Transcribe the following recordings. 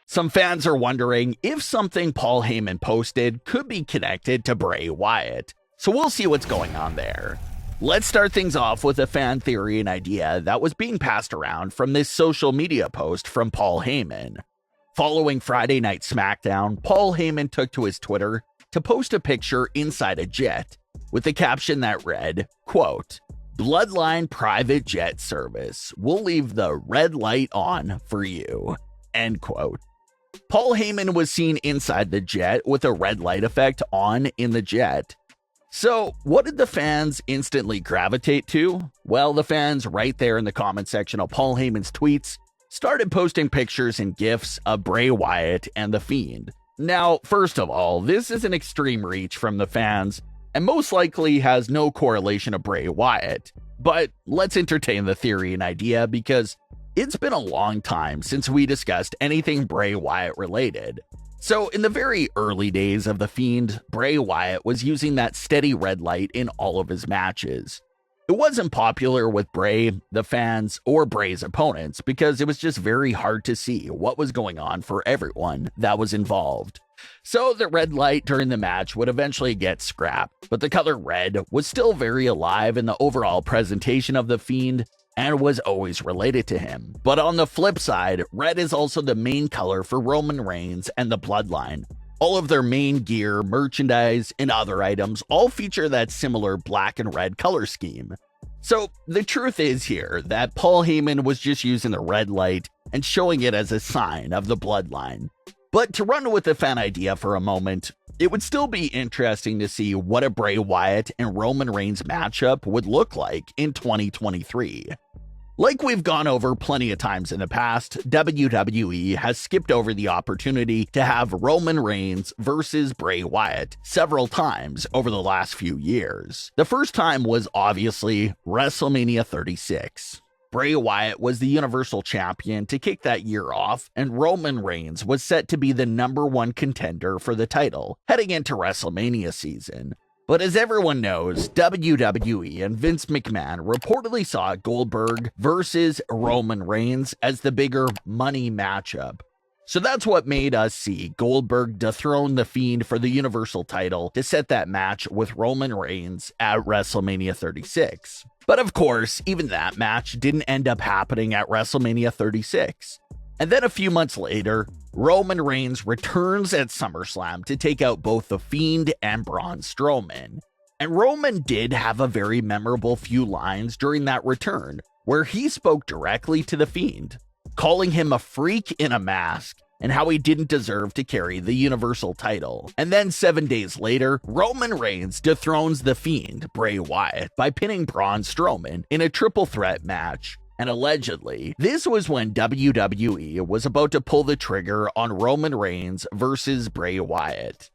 Some fans are wondering if something Paul Heyman posted could be connected to Bray Wyatt, so we'll see what's going on there. Let's start things off with a fan theory and idea that was being passed around from this social media post from Paul Heyman. Following Friday Night Smackdown, Paul Heyman took to his Twitter to post a picture inside a jet with a caption that read, quote, "Bloodline private jet service. We'll leave the red light on for you," end quote. Paul Heyman was seen inside the jet with a red light effect on in the jet. So, what did the fans instantly gravitate to? Well, the fans right there in the comment section of Paul Heyman's tweets started posting pictures and GIFs of Bray Wyatt and The Fiend. Now, first of all, this is an extreme reach from the fans and most likely has no correlation to Bray Wyatt. But let's entertain the theory and idea because it's been a long time since we discussed anything Bray Wyatt related. So in the very early days of The Fiend, Bray Wyatt was using that steady red light in all of his matches. It wasn't popular with Bray, the fans, or Bray's opponents because it was just very hard to see what was going on for everyone that was involved. So the red light during the match would eventually get scrapped, but the color red was still very alive in the overall presentation of The Fiend and was always related to him. But on the flip side, red is also the main color for Roman Reigns and the Bloodline. All of their main gear, merchandise, and other items all feature that similar black and red color scheme. So the truth is here that Paul Heyman was just using the red light and showing it as a sign of the Bloodline. But to run with the fan idea for a moment, it would still be interesting to see what a Bray Wyatt and Roman Reigns matchup would look like in 2023. Like we've gone over plenty of times in the past, WWE has skipped over the opportunity to have Roman Reigns versus Bray Wyatt several times over the last few years. The first time was obviously WrestleMania 36. Bray Wyatt was the Universal Champion to kick that year off, and Roman Reigns was set to be the #1 contender for the title heading into WrestleMania season. But as everyone knows, WWE and Vince McMahon reportedly saw Goldberg versus Roman Reigns as the bigger money matchup. So that's what made us see Goldberg dethrone The Fiend for the Universal title to set that match with Roman Reigns at WrestleMania 36. But of course, even that match didn't end up happening at WrestleMania 36. And then a few months later, Roman Reigns returns at SummerSlam to take out both The Fiend and Braun Strowman. And Roman did have a very memorable few lines during that return, where he spoke directly to The Fiend, calling him a freak in a mask and how he didn't deserve to carry the Universal title. And then 7 days later, Roman Reigns dethrones The Fiend, Bray Wyatt, by pinning Braun Strowman in a triple threat match. And allegedly, this was when WWE was about to pull the trigger on Roman Reigns versus Bray Wyatt.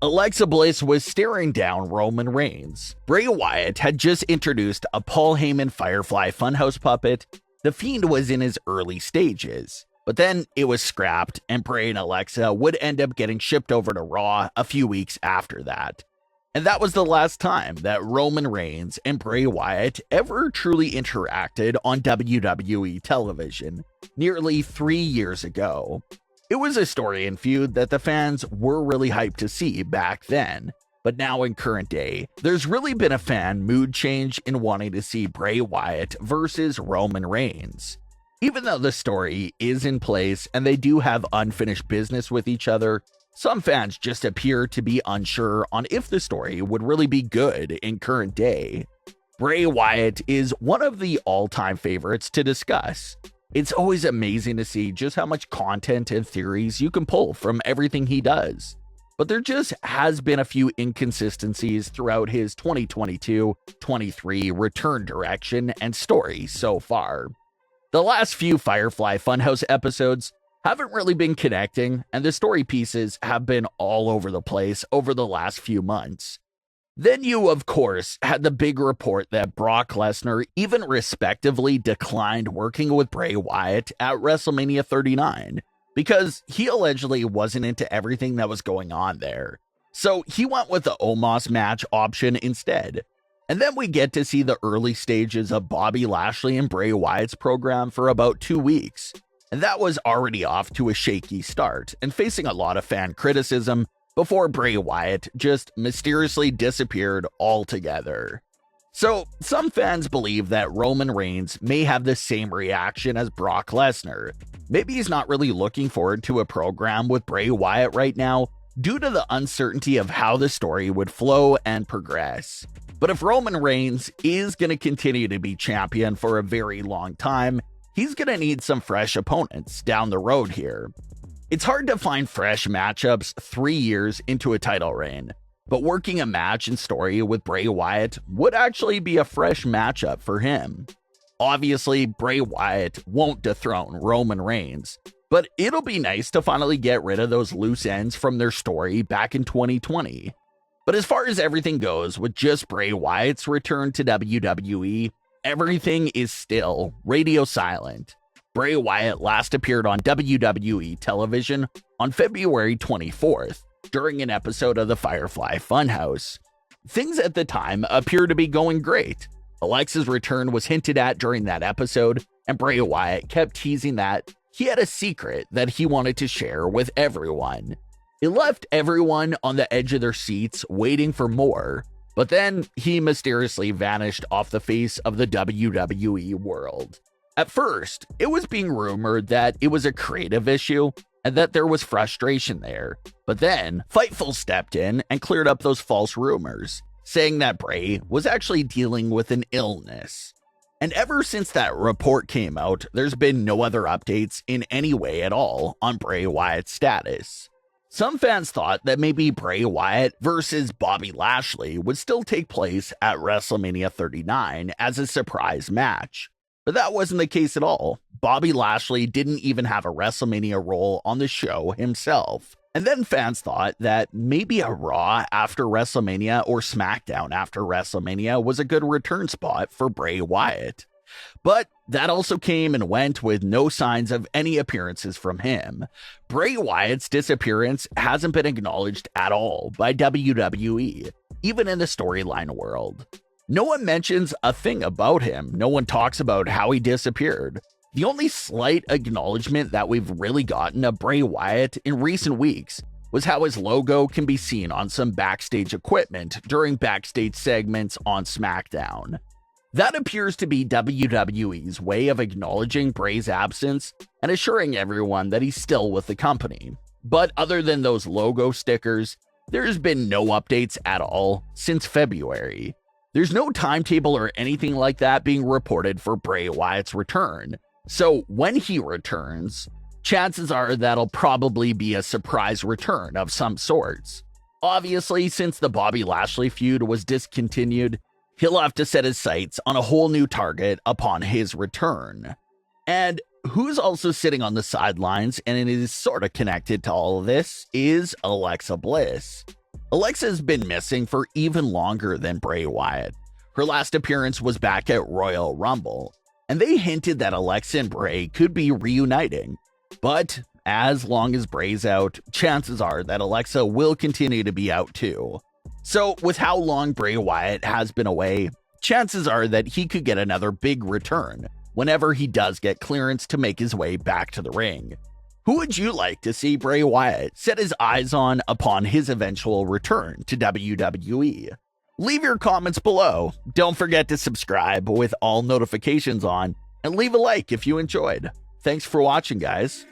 Alexa Bliss was staring down Roman Reigns. Bray Wyatt had just introduced a Paul Heyman Firefly Funhouse puppet. The Fiend was in his early stages. But then it was scrapped, and Bray and Alexa would end up getting shipped over to Raw a few weeks after that. And that was the last time that Roman Reigns and Bray Wyatt ever truly interacted on WWE television, nearly 3 years ago. It was a story and feud that the fans were really hyped to see back then. But now in current day, there's really been a fan mood change in wanting to see Bray Wyatt versus Roman Reigns. Even though the story is in place and they do have unfinished business with each other, some fans just appear to be unsure on if the story would really be good in current day. Bray Wyatt is one of the all-time favorites to discuss. It's always amazing to see just how much content and theories you can pull from everything he does. But there just has been a few inconsistencies throughout his 2022-23 return direction and story so far. The last few Firefly Funhouse episodes haven't really been connecting, and the story pieces have been all over the place over the last few months. Then you, of course, had the big report that Brock Lesnar even respectively declined working with Bray Wyatt at WrestleMania 39 because he allegedly wasn't into everything that was going on there. So he went with the Omos match option instead. And then we get to see the early stages of Bobby Lashley and Bray Wyatt's program for about 2 weeks. And that was already off to a shaky start and facing a lot of fan criticism before Bray Wyatt just mysteriously disappeared altogether. So some fans believe that Roman Reigns may have the same reaction as Brock Lesnar. Maybe he's not really looking forward to a program with Bray Wyatt right now due to the uncertainty of how the story would flow and progress. But if Roman Reigns is going to continue to be champion for a very long time, he's going to need some fresh opponents down the road here. It's hard to find fresh matchups 3 years into a title reign, but working a match and story with Bray Wyatt would actually be a fresh matchup for him. Obviously, Bray Wyatt won't dethrone Roman Reigns, but it'll be nice to finally get rid of those loose ends from their story back in 2020. But as far as everything goes with just Bray Wyatt's return to WWE, everything is still radio silent. Bray Wyatt last appeared on WWE television on February 24th during an episode of the Firefly Funhouse. Things at the time appear to be going great. Alexa's return was hinted at during that episode, and Bray Wyatt kept teasing that he had a secret that he wanted to share with everyone. It left everyone on the edge of their seats waiting for more, but then he mysteriously vanished off the face of the WWE world. At first, it was being rumored that it was a creative issue and that there was frustration there, but then Fightful stepped in and cleared up those false rumors, saying that Bray was actually dealing with an illness. And ever since that report came out, there's been no other updates in any way at all on Bray Wyatt's status. Some fans thought that maybe Bray Wyatt versus Bobby Lashley would still take place at WrestleMania 39 as a surprise match. But that wasn't the case at all. Bobby Lashley didn't even have a WrestleMania role on the show himself. And then fans thought that maybe a Raw after WrestleMania or Smackdown after WrestleMania was a good return spot for Bray Wyatt. But that also came and went with no signs of any appearances from him. Bray Wyatt's disappearance hasn't been acknowledged at all by WWE, even in the storyline world. No one mentions a thing about him. No one talks about how he disappeared. The only slight acknowledgement that we've really gotten of Bray Wyatt in recent weeks was how his logo can be seen on some backstage equipment during backstage segments on Smackdown. That appears to be WWE's way of acknowledging Bray's absence and assuring everyone that he's still with the company. But other than those logo stickers, there's been no updates at all since February. There's no timetable or anything like that being reported for Bray Wyatt's return. So when he returns, chances are that'll probably be a surprise return of some sorts. Obviously, since the Bobby Lashley feud was discontinued, he'll have to set his sights on a whole new target upon his return. And who's also sitting on the sidelines and it is sort of connected to all of this is Alexa Bliss. Alexa's been missing for even longer than Bray Wyatt. Her last appearance was back at Royal Rumble, and they hinted that Alexa and Bray could be reuniting. But as long as Bray's out, chances are that Alexa will continue to be out too. So with how long Bray Wyatt has been away, chances are that he could get another big return whenever he does get clearance to make his way back to the ring. Who would you like to see Bray Wyatt set his eyes on upon his eventual return to WWE? Leave your comments below. Don't forget to subscribe with all notifications on, and leave a like if you enjoyed. Thanks for watching, guys.